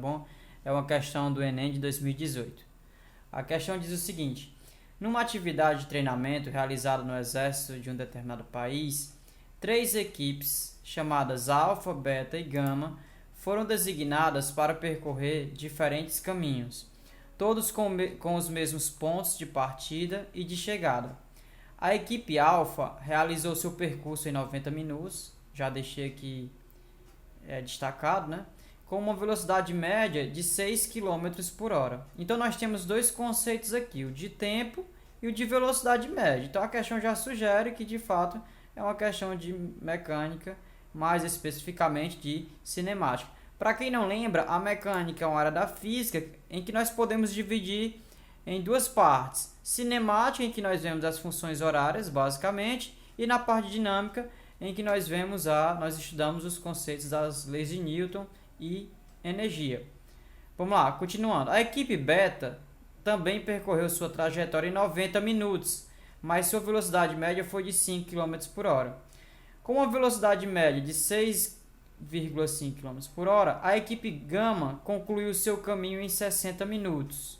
Bom, é uma questão do Enem de 2018. A questão diz o seguinte: numa atividade de treinamento realizada no exército de um determinado país, 3 equipes, chamadas Alfa, Beta e Gama, foram designadas para percorrer diferentes caminhos, todos com os mesmos pontos de partida e de chegada. A equipe Alfa realizou seu percurso em 90 minutos, já deixei aqui destacado, né? Com uma velocidade média de 6 km por hora. Então nós temos dois conceitos aqui, o de tempo e o de velocidade média. Então a questão já sugere que de fato é uma questão de mecânica, mais especificamente de cinemática. Para quem não lembra, a mecânica é uma área da física em que nós podemos dividir em duas partes. Cinemática, em que nós vemos as funções horárias, basicamente, e na parte dinâmica, em que nós estudamos os conceitos das leis de Newton e energia. Vamos lá, continuando. A equipe Beta também percorreu sua trajetória em 90 minutos, mas sua velocidade média foi de 5 km por hora. Com uma velocidade média de 6,5 km por hora, a equipe Gama concluiu seu caminho em 60 minutos.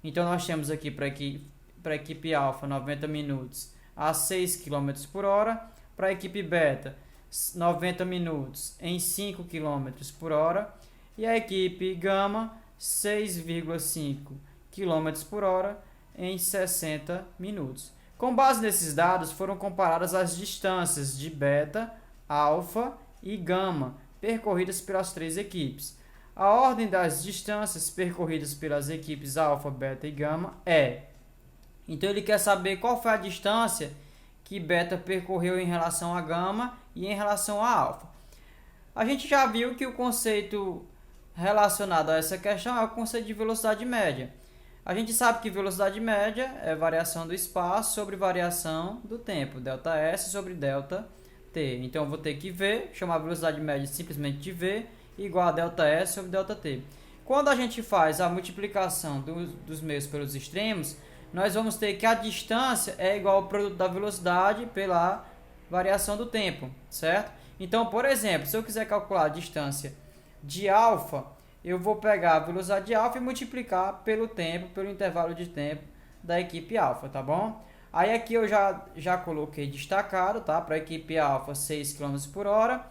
Então nós temos aqui para a equipe Alfa 90 minutos a 6 km por hora, para a equipe Beta 90 minutos em 5 km por hora e a equipe Gama 6,5 km por hora em 60 minutos. Com base nesses dados, foram comparadas as distâncias de Beta, Alfa e Gama percorridas pelas 3 equipes. A ordem das distâncias percorridas pelas equipes Alfa, Beta e Gama é... Então ele quer saber qual foi a distância que Beta percorreu em relação a Gama e em relação a Alfa. A gente já viu que o conceito relacionado a essa questão é o conceito de velocidade média. A gente sabe que velocidade média é variação do espaço sobre variação do tempo, ΔS sobre ΔT. Então eu vou ter que V, chamar a velocidade média simplesmente de V, igual a ΔS sobre ΔT. Quando a gente faz a multiplicação dos meios pelos extremos, nós vamos ter que a distância é igual ao produto da velocidade pela variação do tempo, certo? Então, por exemplo, se eu quiser calcular a distância de alfa, eu vou pegar a velocidade de alfa e multiplicar pelo tempo, pelo intervalo de tempo da equipe alfa, tá bom? Aí aqui eu já coloquei destacado, tá? Para a equipe alfa 6 km por hora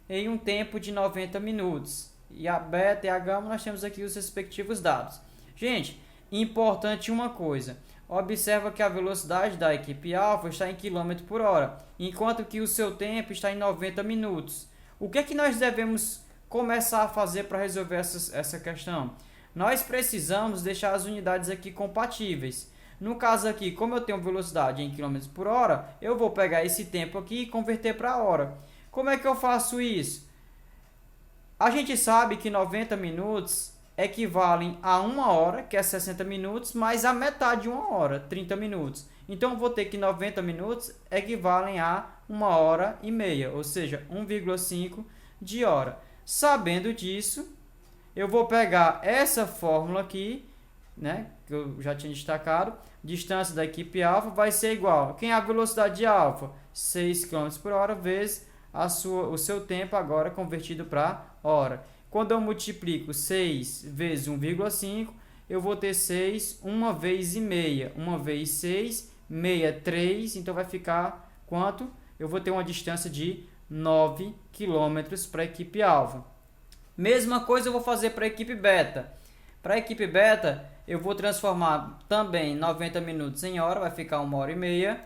em um tempo de 90 minutos. E a beta e a gama nós temos aqui os respectivos dados. Gente, importante uma coisa, observa que a velocidade da equipe alfa está em km por hora, enquanto que o seu tempo está em 90 minutos. O que é que nós devemos começar a fazer para resolver essa questão? Nós precisamos deixar as unidades aqui compatíveis. No caso aqui, como eu tenho velocidade em km por hora, eu vou pegar esse tempo aqui e converter para hora. Como é que eu faço isso? A gente sabe que 90 minutos equivalem a 1 hora, que é 60 minutos, mais a metade de 1 hora, 30 minutos. Então, eu vou ter que 90 minutos equivalem a 1 hora e meia, ou seja, 1,5 de hora. Sabendo disso, eu vou pegar essa fórmula aqui, né, que eu já tinha destacado, distância da equipe alfa vai ser igual. Quem é a velocidade de alfa? 6 km por hora vezes o seu tempo agora convertido para hora. Quando eu multiplico 6 vezes 1,5, eu vou ter 6, 1 vez e meia. 1 vezes 6, meia, 3. Então, vai ficar quanto? Eu vou ter uma distância de 9 km para a equipe alfa. Mesma coisa eu vou fazer para a equipe beta. Para a equipe beta, eu vou transformar também 90 minutos em hora, vai ficar 1 hora e meia.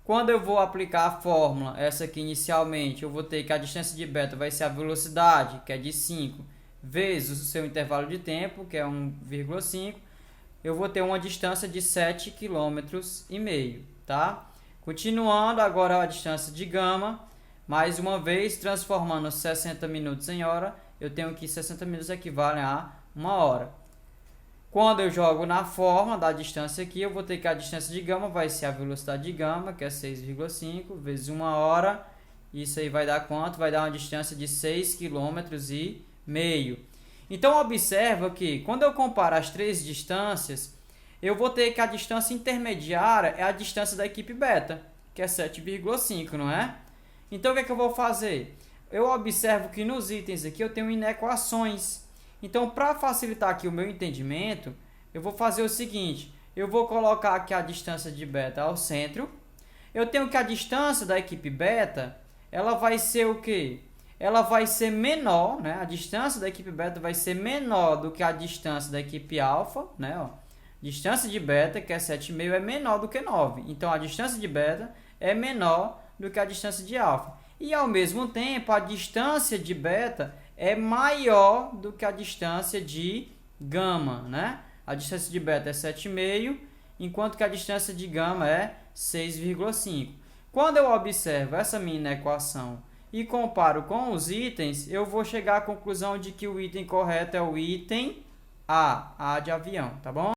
Quando eu vou aplicar a fórmula, essa aqui inicialmente, eu vou ter que a distância de beta vai ser a velocidade, que é de 5, vezes o seu intervalo de tempo, que é 1,5. Eu vou ter uma distância de 7,5 km, tá? Continuando agora a distância de gama, mais uma vez, transformando 60 minutos em hora, eu tenho que 60 minutos equivalem a 1 hora. Quando eu jogo na forma da distância aqui, eu vou ter que a distância de gama vai ser a velocidade de gama, que é 6,5 vezes 1 hora. Isso aí vai dar quanto? Vai dar uma distância de 6,5 km. Então, observa que quando eu comparo as 3 distâncias, eu vou ter que a distância intermediária é a distância da equipe beta, que é 7,5, não é? Então, o que é que eu vou fazer? Eu observo que nos itens aqui eu tenho inequações. Então, para facilitar aqui o meu entendimento, eu vou fazer o seguinte, eu vou colocar aqui a distância de beta ao centro. Eu tenho que a distância da equipe beta, ela vai ser o quê? Ela vai ser menor, né? A distância da equipe beta vai ser menor do que a distância da equipe alfa, né? Ó, distância de beta, que é 7,5, é menor do que 9. Então, a distância de beta é menor do que a distância de alfa. E, ao mesmo tempo, a distância de beta é maior do que a distância de gama, né? A distância de beta é 7,5, enquanto que a distância de gama é 6,5. Quando eu observo essa minha equação e comparo com os itens, eu vou chegar à conclusão de que o item correto é o item A de avião, tá bom?